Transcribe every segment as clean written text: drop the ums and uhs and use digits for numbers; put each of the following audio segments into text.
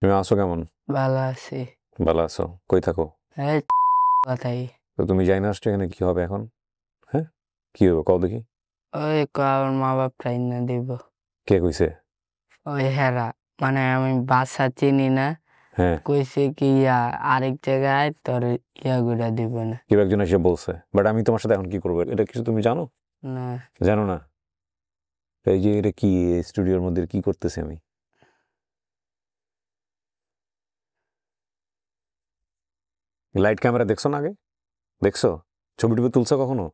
তুমি আছো কেমন? ভালো আছি। ভালো আছো? কই থাকো? এই কথাই তো তুমি যাই না আসছো এখানে কি হবে এখন? হ্যাঁ, কি হবে কও দেখি। ওই আমার মা বাপ ট্রাই না দিব। কে কইছে? ওই হেরা মানে আমি বাসা চিনি না, হ্যাঁ, কইছে কি আরেক জায়গায় তোর গুলা দিব না। কেউ একজন এসে বলছে, বাট আমি তোমার সাথে এখন কি করবো এটা কিছু তুমি জানো? না জানো না? তো এই যে এটা কি স্টুডিওর মধ্যে কি করতেছি আমি? লাইট ক্যামেরা দেখছো না আগে? দেখছো? ছবি টবি তুলছো কখনো?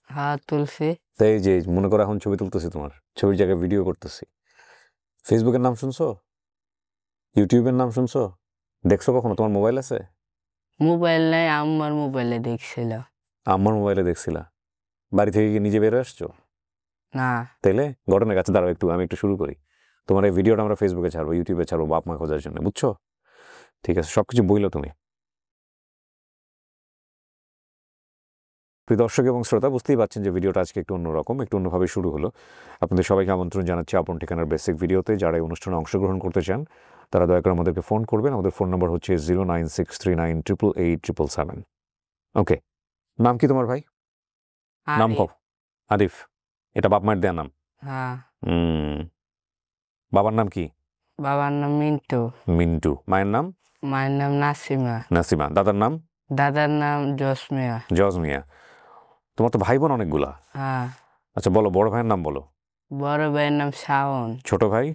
হ্যাঁ তুলছি। তাই যে মনে করো এখন ছবি তুলতেছি, তোমার ছবির জায়গায় ভিডিও করতেছি। ফেসবুকের নাম শুনছো? ইউটিউবের নাম শুনছো? দেখছো কখনো? তোমার মোবাইল আছে? মোবাইল নাই, আমার মোবাইলে দেখছিলাম। আমার মোবাইলে দেখছিলা? বাড়ি থেকে কি নিজে বেরো আসছো? না তাইলে ঘটনার কাছে দাঁড়াও, আমি একটু শুরু করি। তোমার এই ভিডিওটা আমরা ফেসবুকে ছাড়বো, ইউটিউবে ছাড়বো, বাপ মা খোঁজার জন্য, বুঝছো? ঠিক আছে, সবকিছু বইলো তুমি। প্রিয় দর্শক এবং শ্রোতা, বুঝতেই পারছেন যে ভিডিওটা আজকে একটু অন্যরকম, একটু অন্যভাবে শুরু হলো। আপনাদের সবাইকে আমন্ত্রণ জানাচ্ছি আপন ঠিকানার বেসিক ভিডিওতে। যারা এই অনুষ্ঠানে অংশগ্রহণ করতে চান তারা দয়া করে আমাদেরকে ফোন করবেন। আমাদের ফোন নম্বর হচ্ছে 09639887777। ওকে, নাম কি তোমার ভাই? নাম আরে কও। আরিফ। এটা বাপ মায়ের দেয়া নাম? হ্যাঁ। হুম। বাবার নাম কি? বাবার নাম মিন্টু। মিন্টু। মায়ের নাম? মায়ের নাম নাসিমা। নাসিমা। দাদার নাম? দাদার নাম জসমিয়া। জজ মিয়া। তোমার তো ভাই বোন অনেকগুলা। হ্যাঁ। আচ্ছা বলো, বড় ভাইয়ের নাম বলো। বড় ভাইয়ের নাম শাওন। ছোট ভাই?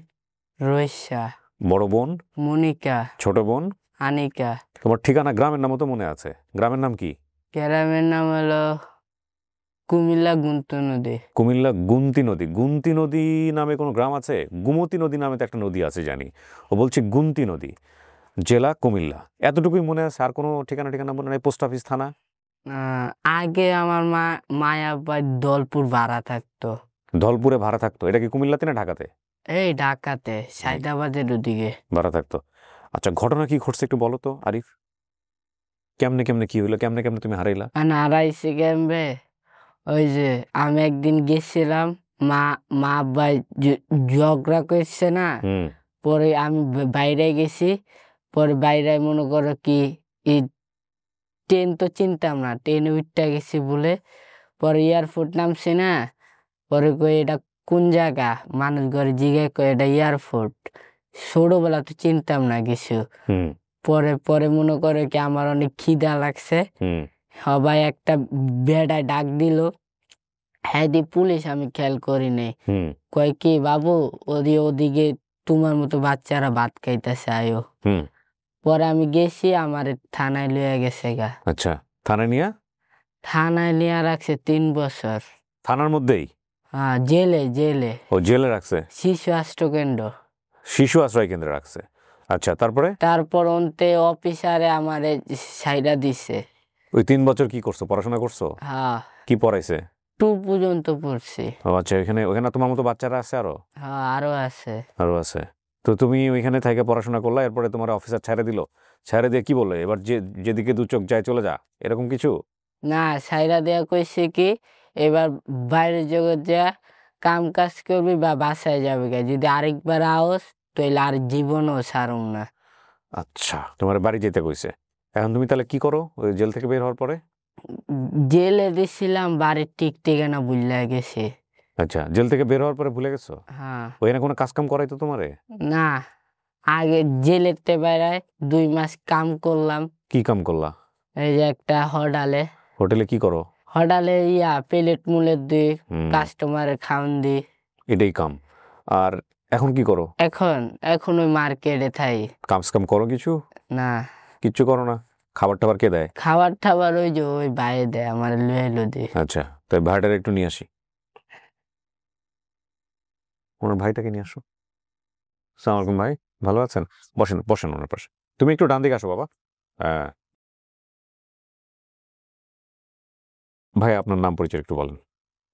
রইসা। বড় বোন? মনিকা। ছোট বোন? আনিকা। তোমার ঠিকানা গ্রামের নামও তো মনে আছে, গ্রামের নাম কি? গ্রামের নাম হলো কুমিল্লা গুনতু নদী। কুমিল্লা গুমতি নদী। গুমতি নদী নামে কোনো গ্রাম আছে? গুমতি নদী নামে তো একটা নদী আছে জানি। ও বলছি গুমতি নদী। জেলা কুমিল্লা, এতটুকুই মনে আছে। আর কোনো ঠিকানা ঠিকানা মনে নেই? পোস্ট অফিস, থানা? আহ, আগে আমার মায়াবাই দলপুর ভাড়া থাকতো। ধলপুরে ভাড়া থাকতো? এটা কি কুমিল্লাতে না ঢাকাতে? এই ঢাকাতে সায়দাবাদের ওদিকে। ভাড়া থাকতো। আচ্ছা, ঘটনা কি ঘটছে একটু বলো তো আরিফ। কেমনে কেমনে কি হইলো? কেমনে কেমনে তুমি হারাইলা? মানে হারাইছে কেমবে, ওই যে আমি একদিন গেছিলাম, মা মা আব্বাই ঝগড়া করছে না। হুম। পরে আমি বাইরে গেছি। পরে বাইরে মনে করো কি এই ট্রেন তো চিনতাম না, ট্রেনে উঠতে গেছি বলে। পরে এয়ারপোর্ট নামছি না। পরে কই এটা কোন জায়গা, মানুষ ঘরে জিজ্ঞাসা করে এটা এয়ারপোর্ট। ছোটবেলা তো চিনতাম না কিছু। হুম। পরে পরে মনে করে কি আমার অনেক খিদা লাগছে। হুম। সবাই একটা বেড়ায় ডাক দিল। হ্যাঁ দি পুলিশ, আমি খেয়াল করি নাই। হুম। কয় কি বাবু, ওদিকে তোমার মতো বাচ্চারা ভাত খাইতেছে আয়ো। হুম। পরে আমি গেছি, আমার থানায় লইয়া গেছে গা। আচ্ছা, থানায় নিয়ে? থানায় লিয়া রাখছে 3 বছর। থানার মধ্যেই? হ্যাঁ, জেলে জেলে। ও জেলে রাখছে? শিশু আশ্রয় কেন্দ্র। শিশু আশ্রয় কেন্দ্রে রাখছে। আচ্ছা, তারপরে? তারপর অন্তে অফিসারে আমারে সাইডা দিছে। ওই 3 বছর কি করছো? পড়াশোনা করছো? হ্যাঁ, কি পড়াইছে? 2 পর্যন্ত পড়ছি। ও আচ্ছা, ওখানে ওখানে তোমার মতো বাচ্চারা আছে আরো? হ্যাঁ, আরো আছে। আরো আছে। তো তুমি ওইখানে থেকে পড়াশোনা করলা, এরপরে তোমার অফিসার ছেড়ে দিল? ছেড়ে দিয়ে কি বললো, এবার যেদিকে দু চোখ যায় চলে যা, এরকম কিছু? না, সাইডা দেয়া কইছে কি এবার বাইরের জগৎ যা কাম কাজ করবি বা বাসায় যাবি গা, যদি আরেকবার আওস তাহলে আর জীবনও ছাড়ুম না। আচ্ছা, তোমার বাড়ি যেতে কইছে। এখন তুমি তাহলে কি করো ওই জেল থেকে বের হওয়ার পরে? জেলে দিছিলাম, বাড়ির ঠিক ঠিকানা ভুইলা গেছে। আচ্ছা, জেল থেকে বের হওয়ার পরে ভুলে গেছো? হ্যাঁ। ওইখানে কোনো কাজ কাম করাইতো তোমারে? না, আগে জেলেতে বেড়ায় 2 মাস কাম করলাম। কি কাম করলা? এই যে একটা হডালে। হোটেলে কি করো? হডালে প্লেট মুলেট দিই, হুম। কাস্টমারের খাওন দিই। এটাই কাম। আর এখন কি করো? এখন এখন ওই মার্কেটে থাই। কাজ কাম করো কিছু? না, কিচ্ছু করো না? খাবার টাবার কে দেয়? খাবার টাবার ওই যে ওই বাইরে দেয়, আমার লুয়ে এলো দিয়ে। আচ্ছা, তাই ভাইটারে একটু নিয়ে আসি। ওনার ভাইটাকে নিয়ে আসো। সালাম আলাইকুম ভাই, ভালো আছেন? বসেন বসেন ওনার পাশে। তুমি একটু ডান দিকে আসো বাবা। হ্যাঁ। ভাই, আপনার নাম পরিচয় একটু বলেন।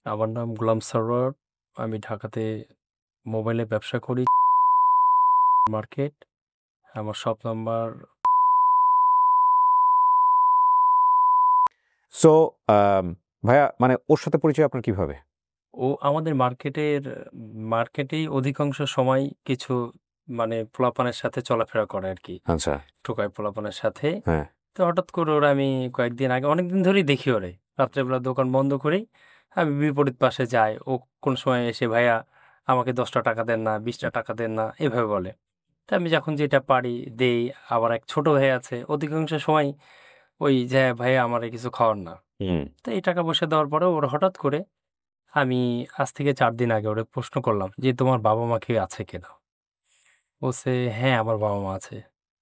আমার নাম গোলাম সরোয়ার। আমি ঢাকাতে মোবাইলে ব্যবসা করি, মার্কেট। আমার শপ নাম্বার। সো ভাইয়া, মানে ওর সাথে পরিচয় আপনার কিভাবে? ও আমাদের মার্কেটেই অধিকাংশ সময় কিছু মানে পোলাপানের সাথে চলাফেরা করে আর কি, আচ্ছা, টোকাই পোলাপানের সাথে। হ্যাঁ, তো হঠাৎ করে ওরা আমি কয়েকদিন আগে অনেকদিন ধরেই দেখি ওরে রাত্রেবেলা দোকান বন্ধ করেই আমি বিপরীত পাশে যাই, ও কোন সময় এসে ভাইয়া আমাকে 10টা টাকা দেন না, 20টা টাকা দেন না, এভাবে বলে। তা আমি যখন যেটা পারি দেই। আবার এক ছোট ভাই আছে, অধিকাংশ সময় ওই যে ভাইয়া আমার কিছু খাওয়ার না। হুম, তো এই টাকা পয়সা দেওয়ার পরে ওরা হঠাৎ করে আমি আজ থেকে 4 দিন আগে ওরে প্রশ্ন করলাম যে তোমার বাবা মা কি আছে কিনা। বলছে হ্যাঁ আমার বাবা মা আছে।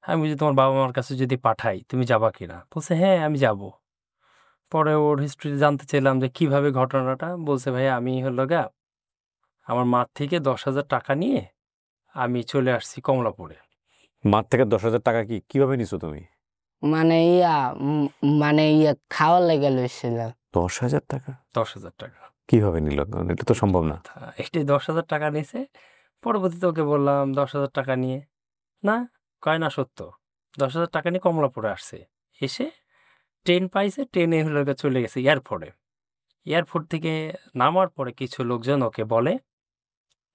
আমি বলছি তোমার বাবা মার কাছে যদি পাঠাই তুমি যাবা কিনা। বলছে হ্যাঁ আমি যাব। পরে ওর হিস্ট্রি জানতে চাইলাম যে কিভাবে ঘটনাটা। বলছে ভাইয়া আমি হলো আমার মার থেকে 10,000 টাকা নিয়ে আমি চলে আসছি কমলাপুরে। মার থেকে 10,000 টাকা কিভাবে নিছো তুমি? মানে মানে খাওয়ার লেগে লইছিলাম। 10,000 টাকা 10,000 টাকা কিভাবে নিল? এটা তো সম্ভব না। এটাই 10,000 টাকা নিছে। পরবর্তীতে ওকে বললাম 10,000 টাকা নিয়ে, না কয় না সত্য, 10,000 টাকা নিয়ে কমলাপুরে আসছে। এসে ট্রেন পাইছে, ট্রেনে হলো চলে গেছে এয়ারপোর্টে। এয়ারপোর্ট থেকে নামার পরে কিছু লোকজন ওকে বলে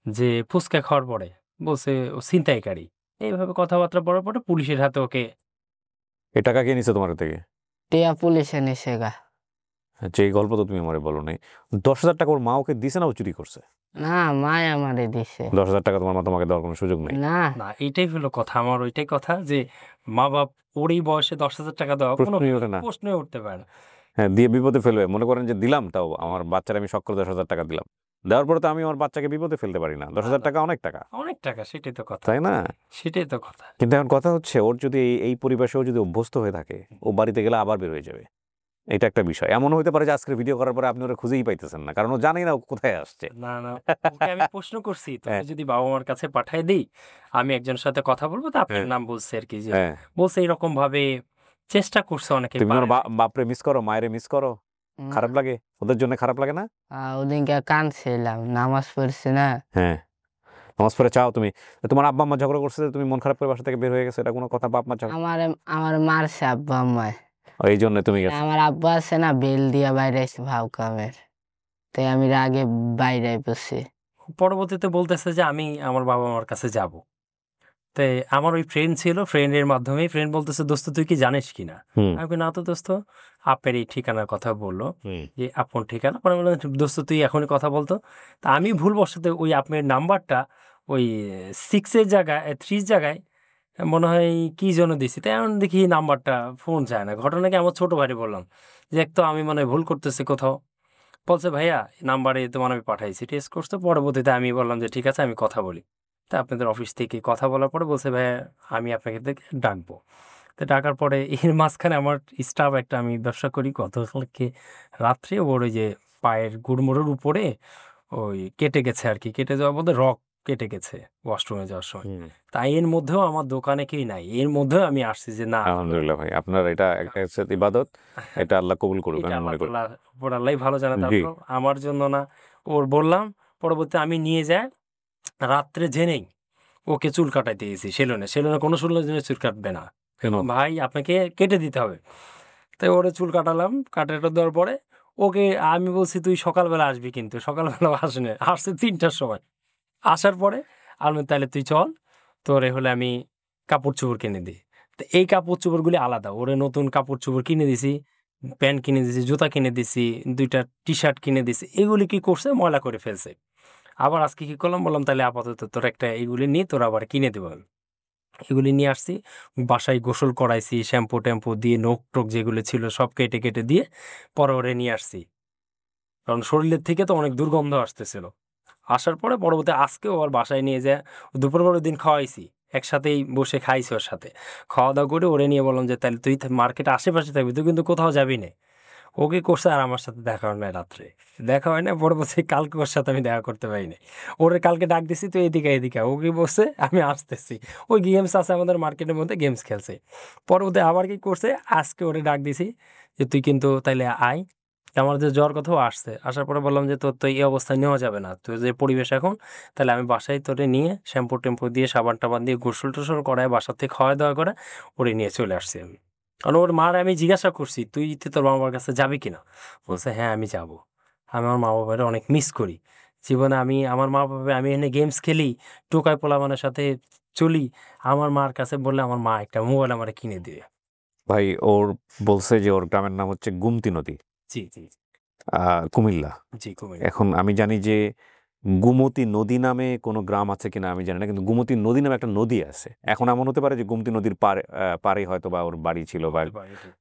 যে ফুচকা খাওয়ার পরে বলছে ও ছিনতাইকারী। এইভাবে কথাবার্তা বলার পরে পুলিশের হাতে ওকে। এই টাকা কে নিছে তোমার থেকে? টিয়া পুলিশে নিছে গা। আচ্ছা, এই গল্প তো তুমি আমারে বলো নাই। 10,000 টাকা ওর মা ওকে দিছে না ও চুরি করছে? না মায় আমারে দিছে। 10,000 টাকা তোমার মা তোমাকে দেওয়ার কোনো সুযোগ নেই। না না এটাই হলো কথা, আমার ওইটাই কথা যে মা বাপ ওর এই বয়সে 10,000 টাকা দেওয়া কোনো প্রশ্নই ওঠে না। প্রশ্নই উঠতে পারে না। হ্যাঁ, দিয়ে বিপদে ফেলবে। মনে করেন যে দিলাম, তাও আমার বাচ্চার আমি শখ করে 10,000 টাকা দিলাম। দেওয়ার পরে তো আমি আমার বাচ্চাকে বিপদে ফেলতে পারি না। 10,000 টাকা অনেক টাকা, অনেক টাকা, সেটাই তো কথা, তাই না? সেটাই তো কথা। কিন্তু এখন কথা হচ্ছে ওর যদি এই পরিবেশেও যদি অভ্যস্ত হয়ে থাকে, ও বাড়িতে গেলে আবার বের হয়ে যাবে। এটা একটা বিষয়। এমনও হতে পারে যে আজকের ভিডিও করার পরে আপনি ওরা খুঁজেই পাইতেছেন না, কারণ ও জানেই না ও কোথায় আসছে। না না, ওকে আমি প্রশ্ন করছি তোকে হ্যাঁ, যদি বাবা মার কাছে পাঠাই দিই আমি একজনের সাথে কথা বলবো, তো আপনার হ্যাঁ, নাম বলছে আর কি, যে হ্যাঁ। বলছে এরকম ভাবে চেষ্টা করছে অনেকে তুমি পারে তোমার নাই। বাপরে মিস করো, মায়েরে মিস করো? খারাপ লাগে? ওদের জন্য খারাপ লাগে না? ওদিনকে কাঁদছিলাম, নামাজ পড়ছি না। হ্যাঁ, নামাজ পড়ে চাও তুমি। তোমার আব্বা আম্মা ঝগড়া করছে যে তুমি মন খারাপ করে বাসা থেকে বের হয়ে গেছে, এটা কোনো কথা? বাপ মা ঝগড়া, আমার আমার মারছে আব্বা আম্মায়। এই জন্য তুমি গেছো? আমার আব্বা আছে না বেল দিয়া বাইরে আইছে ভাও কামের, তাই আমি রাগে বাইরে পড়ছি। পরবর্তীতে বলতেছে যে আমি আমার বাবা মার কাছে যাব। তাই আমার ওই ফ্রেন্ড ছিল, ফ্রেন্ডের মাধ্যমেই ফ্রেন্ড বলতেছে দোস্ত তুই কি জানিস কিনা। হুম, আমি বলি, না তো দোস্ত। আপের এই ঠিকানার কথা বললো, হুম, যে আপন ঠিকানা। পরে বললাম দোস্ত তুই এখনই কথা বলতো। তা আমি ভুলবশত ওই আপনার নাম্বারটা ওই 6-এর জায়গায় 3 জায়গায় মনে হয় কি জন্য দিছি, তাই এখন দেখি নাম্বারটা ফোন যায় না। ঘটনাকে আমার ছোট ভাইরে বললাম যে এক তো আমি মনে হয় ভুল করতেছি কোথাও। বলছে ভাইয়া নাম্বারে তোমার আমি পাঠাইছি, টেস্ট করতে। পরবর্তীতে আমি বললাম যে ঠিক আছে আমি কথা বলি। তা আপনাদের অফিস থেকে কথা বলার পরে বলছে ভাইয়া আমি আপনাকে থেকে ডাকবো। তো ডাকার পরে এর মাঝখানে আমার স্টাফ একটা, আমি ব্যবসা করি, গতকালকে রাত্রে ওর ওই যে পায়ের গুড়মোড়ের উপরে ওই কেটে গেছে আর কি, কেটে যাওয়ার মধ্যে রক কেটে গেছে ওয়াশরুমে যাওয়ার সময়। হুম। তাই এর মধ্যেও আমার দোকানে কেউ নাই, এর মধ্যেও আমি আসছি যে না আলহামদুলিল্লাহ ভাই, আপনার এটা একটা হচ্ছে ইবাদত, এটা আল্লাহ কবুল করুক এটা আমি আল্লাহ মনে করি। তাআলা উপর আল্লাহই ভালো জানে। জি, তারপর আমার জন্য না, ওর বললাম। পরবর্তী আমি নিয়ে যাই রাত্রে জেনেই ওকে চুল কাটাইতে গেছি সেলুনে। সেলুনে কোনো সেলুনে চুল কাটবে না, কেন? ভাই আপনাকে কেটে দিতে হবে। তাই ওরে চুল কাটালাম, কাটাটা দেওয়ার পরে ওকে আমি বলছি তুই সকালবেলা আসবি, কিন্তু সকালবেলা আসেনি, আসছে 3টার সময়। আসার পরে আমি তাহলে তুই চল, তোরে হলে আমি কাপড় চোপড় কিনে দিই। তো এই কাপড় চোপড়গুলি আলাদা, ওরে নতুন কাপড় চোপড় কিনে দিছি, প্যান্ট কিনে দিছি, জুতা কিনে দিছি, 2টা টি শার্ট কিনে দিছি। এগুলি কি করছে, ময়লা করে ফেলছে। আবার আজকে কি করলাম, বললাম তাহলে আপাতত তোর একটা এগুলি নিয়ে তোর আবার কিনে দেবো আমি। এগুলি নিয়ে আসছি, বাসায় গোসল করাইছি, শ্যাম্পু ট্যাম্পু দিয়ে নখ টোক যেগুলো ছিল সব কেটে কেটে দিয়ে পরে ওরে নিয়ে আসছি, কারণ শরীরের থেকে তো অনেক দুর্গন্ধ আসতেছিল। আসার পরে পরবর্তী আজকেও ওর বাসায় নিয়ে যায়, দুপুরবেলার দিন খাওয়াইছি, একসাথেই বসে খাইছি ওর সাথে। খাওয়া দাওয়া করে ওরে নিয়ে বললাম যে তাহলে তুই মার্কেটে আশেপাশে থাকবি, তুই কিন্তু কোথাও যাবি না। ওকে করছে আর আমার সাথে দেখা হয় না, রাত্রে দেখা হয় না। পরবর্তী কালকে ওর সাথে আমি দেখা করতে পারি না। ওরে কালকে ডাক দিছি তুই এদিকে এদিকে, ওকে বসে আমি আসতেছি, ওই গেমস আছে আমাদের মার্কেটের মধ্যে, গেমস খেলছে। পরবর্তী আবার কি করছে, আজকে ওরে ডাক দিছি যে তুই কিন্তু তাইলে আয়। আমার যে জ্বর কথাও আসছে, আসার পরে বললাম যে তোর তো এই অবস্থায় নেওয়া যাবে না, তুই যে পরিবেশ এখন, তাহলে আমি বাসায় তোরে নিয়ে শ্যাম্পু টেম্পু দিয়ে সাবান টাবান দিয়ে গোসল টোসল করায় বাসার থেকে খাওয়া দাওয়া করে ওরে নিয়ে চলে আসছি আমি। কারণ ওর মার আমি জিজ্ঞাসা করছি তুই তোর মা বাবার কাছে যাবি কিনা। বলছে হ্যাঁ আমি যাব। আমি আমার মা বাবার অনেক মিস করি জীবনে। আমি আমার মা বাবা, আমি এনে গেমস খেলি, টোকাই পোলামানের সাথে চলি আমার মার কাছে, বললে আমার মা একটা মোবাইল আমার কিনে দিবে। ভাই ওর বলছে যে ওর গ্রামের নাম হচ্ছে গুমতি নদী, জি জি কুমিল্লা। জি কুমিল্লা। এখন আমি জানি যে গুমতি নদী নামে কোনো গ্রাম আছে কিনা আমি জানি না, কিন্তু গুমতি নদী নামে একটা নদী আছে। এখন এমন হতে পারে যে গুমতি নদীর পারে হয়তো বা ওর বাড়ি ছিল বা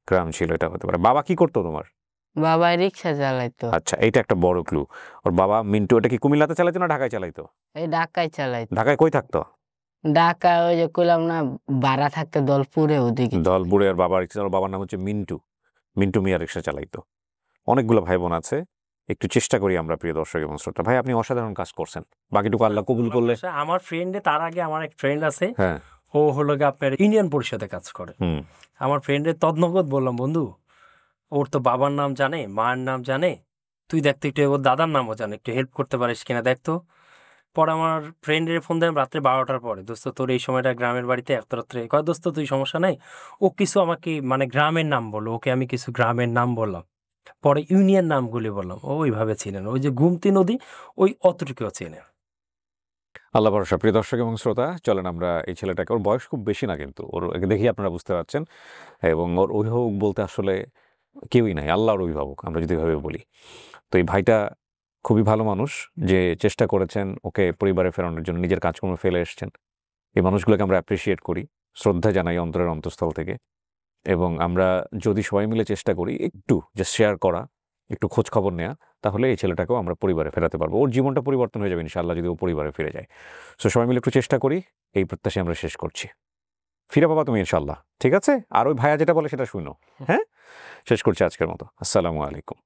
গ্রাম ছিল, এটা হতে পারে। বাবা কি করতো তোমার? বাবা রিক্সা চালাইতো। আচ্ছা, এইটা একটা বড় ক্লু। ওর বাবা মিন্টু এটা কি কুমিল্লাতে চালাইতো না ঢাকায় চালাইতো? এই ঢাকায় চালাইতো। ঢাকায় কই থাকতো? ঢাকা ওই যে কইলাম না ভাড়া থাকতো দলপুরে, ওদিকে। দলপুরে। আর ওর বাবার নাম হচ্ছে মিন্টু। মিন্টু মিয়া রিক্সা চালাইতো। অনেকগুলো ভাই বোন আছে, একটু চেষ্টা করি আমরা, প্রিয় দর্শক এবং শ্রোতা। ভাই আপনি অসাধারণ কাজ করছেন, বাকিটুকু আল্লাহ কবুল করলে। আমার ফ্রেন্ডে, তার আগে আমার এক ফ্রেন্ড আছে, হ্যাঁ, ও হলো গিয়ে আপনার ইউনিয়ন পরিষদে কাজ করে। আমার ফ্রেন্ডের তদনগত বললাম, বন্ধু ওর তো বাবার নাম জানে, মায়ের নাম জানে, তুই দেখতে একটু ওর দাদার নামও জানে, একটু হেল্প করতে পারিস কিনা দেখতো। পরে আমার ফ্রেন্ডের ফোন দিলাম রাত্রে 12টার পরে, দোস্ত তোর এই সময়টা গ্রামের বাড়িতে এত রাত্রে, কয় দোস্ত তুই সমস্যা নাই। ও কিছু আমাকে মানে গ্রামের নাম বললো, ওকে আমি কিছু গ্রামের নাম বললাম, পরে ইউনিয়ন নামগুলি বললাম, ও ওইভাবে ছিলেন। ওই যে গুমতি নদী ওই অতটুকুও চেনে। আল্লাহ ভরসা। প্রিয় দর্শক এবং শ্রোতা, চলেন আমরা এই ছেলেটাকে, ওর বয়স খুব বেশি না কিন্তু, ওর দেখি আপনারা বুঝতে পারছেন, এবং ওর অভিভাবক বলতে আসলে কেউই নাই, আল্লাহর অভিভাবক আমরা যদি এভাবে বলি। তো এই ভাইটা খুবই ভালো মানুষ, যে চেষ্টা করেছেন ওকে পরিবারে ফেরানোর জন্য, নিজের কাজকর্ম ফেলে এসছেন। এই মানুষগুলোকে আমরা অ্যাপ্রিসিয়েট করি, শ্রদ্ধা জানাই অন্তরের অন্তঃস্থল থেকে। এবং আমরা যদি সবাই মিলে চেষ্টা করি একটু জাস্ট শেয়ার করা, একটু খোঁজ খবর নেওয়া, তাহলে এই ছেলেটাকেও আমরা পরিবারে ফেরাতে পারবো। ওর জীবনটা পরিবর্তন হয়ে যাবে ইনশাআল্লাহ যদি ও পরিবারে ফিরে যায়। সো সবাই মিলে একটু চেষ্টা করি, এই প্রত্যাশায় আমরা শেষ করছি। ফিরে পাবা তুমি ইনশাআল্লাহ, ঠিক আছে? আর ওই ভাইয়া যেটা বলে সেটা শুনো, হ্যাঁ? শেষ করছি আজকের মতো। আসসালামু আলাইকুম।